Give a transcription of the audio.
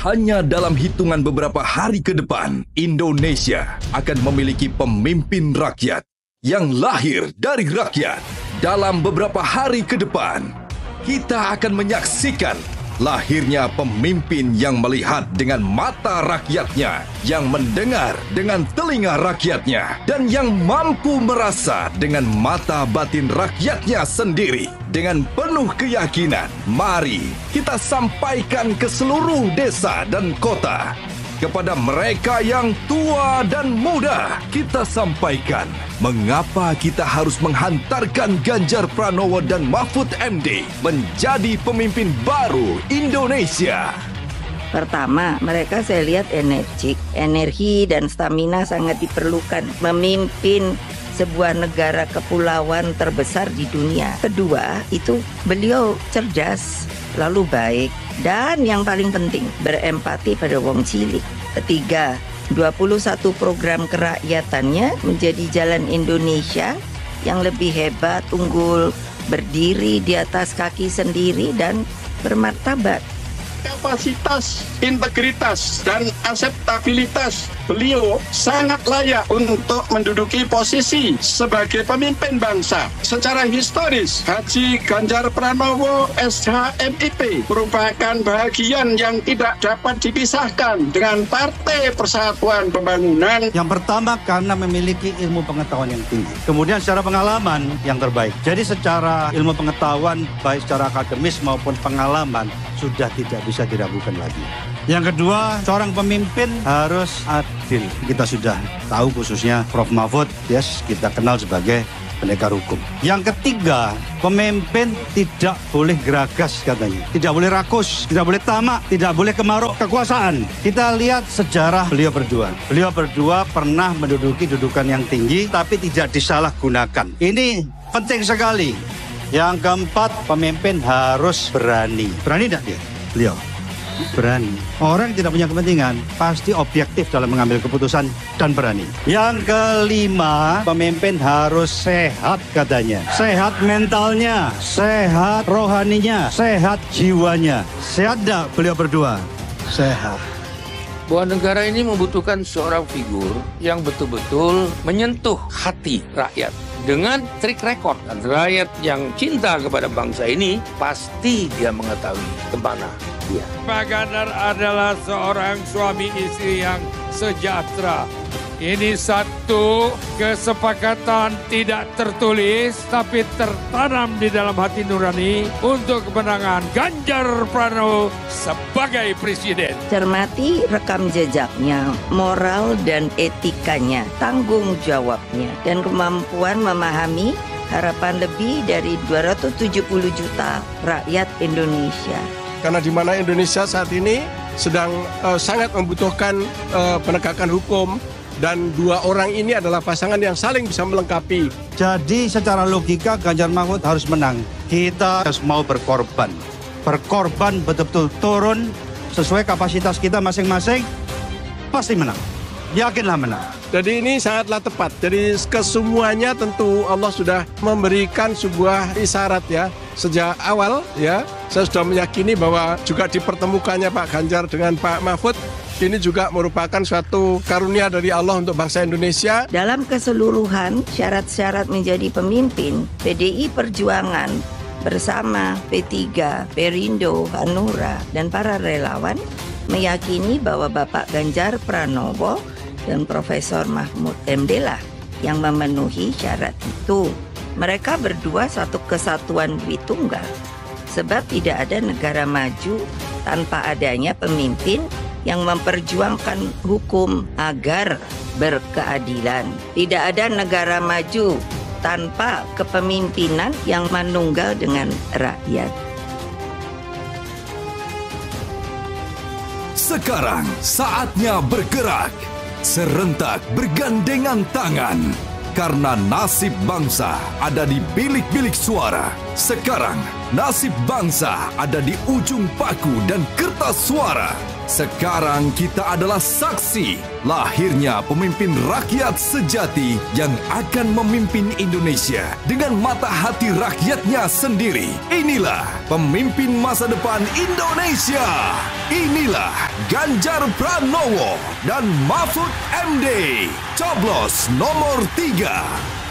Hanya dalam hitungan beberapa hari ke depan, Indonesia akan memiliki pemimpin rakyat yang lahir dari rakyat. Dalam beberapa hari ke depan, kita akan menyaksikan lahirnya pemimpin yang melihat dengan mata rakyatnya, yang mendengar dengan telinga rakyatnya, dan yang mampu merasa dengan mata batin rakyatnya sendiri. Dengan penuh keyakinan, mari kita sampaikan ke seluruh desa dan kota. Kepada mereka yang tua dan muda, kita sampaikan mengapa kita harus menghantarkan Ganjar Pranowo dan Mahfud MD menjadi pemimpin baru Indonesia. Pertama, mereka saya lihat energik, energi dan stamina sangat diperlukan memimpin sebuah negara kepulauan terbesar di dunia. Kedua, itu beliau cerdas, lalu baik, dan yang paling penting, berempati pada wong cilik. Ketiga, 21 program kerakyatannya menjadi jalan Indonesia yang lebih hebat, unggul, berdiri di atas kaki sendiri dan bermartabat. Kapasitas, integritas, dan akseptabilitas beliau sangat layak untuk menduduki posisi sebagai pemimpin bangsa. Secara historis, Haji Ganjar Pranowo SHMIP merupakan bagian yang tidak dapat dipisahkan dengan Partai Persatuan Pembangunan. Yang pertama karena memiliki ilmu pengetahuan yang tinggi. Kemudian secara pengalaman yang terbaik. Jadi secara ilmu pengetahuan, baik secara akademis maupun pengalaman, sudah tidak bisa diragukan lagi. Yang kedua, seorang pemimpin harus adil. Kita sudah tahu khususnya Prof. Mahfud, yes, kita kenal sebagai pendekar hukum. Yang ketiga, pemimpin tidak boleh geragas katanya. Tidak boleh rakus, tidak boleh tamak, tidak boleh kemaruk kekuasaan. Kita lihat sejarah beliau berdua. Beliau berdua pernah menduduki dudukan yang tinggi, tapi tidak disalahgunakan. Ini penting sekali. Yang keempat, pemimpin harus berani. Berani tidak dia? Beliau berani. Orang yang tidak punya kepentingan pasti objektif dalam mengambil keputusan dan berani. Yang kelima, pemimpin harus sehat katanya. Sehat mentalnya, sehat rohaninya, sehat jiwanya. Sehat tidak beliau berdua? Sehat. Bahwa negara ini membutuhkan seorang figur yang betul-betul menyentuh hati rakyat. Dengan trik rekod, dan rakyat yang cinta kepada bangsa ini, pasti dia mengetahui kemana dia. Pak Ganjar adalah seorang suami istri yang sejahtera. Ini satu kesepakatan tidak tertulis, tapi tertanam di dalam hati nurani untuk kemenangan Ganjar Pranowo sebagai presiden. Cermati rekam jejaknya, moral dan etikanya, tanggung jawabnya, dan kemampuan memahami harapan lebih dari 270 juta rakyat Indonesia. Karena di mana Indonesia saat ini sedang sangat membutuhkan penegakan hukum, dan dua orang ini adalah pasangan yang saling bisa melengkapi. Jadi secara logika Ganjar Mahfud harus menang. Kita harus mau berkorban. Berkorban betul-betul turun sesuai kapasitas kita masing-masing, pasti menang. Yakinlah menang. Jadi ini sangatlah tepat. Jadi kesemuanya tentu Allah sudah memberikan sebuah isyarat ya. Sejak awal ya, saya sudah meyakini bahwa juga dipertemukannya Pak Ganjar dengan Pak Mahfud, ini juga merupakan suatu karunia dari Allah untuk bangsa Indonesia. Dalam keseluruhan, syarat-syarat menjadi pemimpin, PDI Perjuangan bersama P3, Perindo, Hanura, dan para relawan meyakini bahwa Bapak Ganjar Pranowo dan Profesor Mahfud MD lah yang memenuhi syarat itu. Mereka berdua satu kesatuan Tritunggal. Sebab tidak ada negara maju tanpa adanya pemimpin yang memperjuangkan hukum agar berkeadilan. Tidak ada negara maju tanpa kepemimpinan yang manunggal dengan rakyat. Sekarang saatnya bergerak, serentak bergandengan tangan. Karena nasib bangsa ada di bilik-bilik suara. Sekarang nasib bangsa ada di ujung paku dan kertas suara. Sekarang kita adalah saksi lahirnya pemimpin rakyat sejati yang akan memimpin Indonesia dengan mata hati rakyatnya sendiri. Inilah pemimpin masa depan Indonesia. Inilah Ganjar Pranowo dan Mahfud MD. Coblos nomor 3.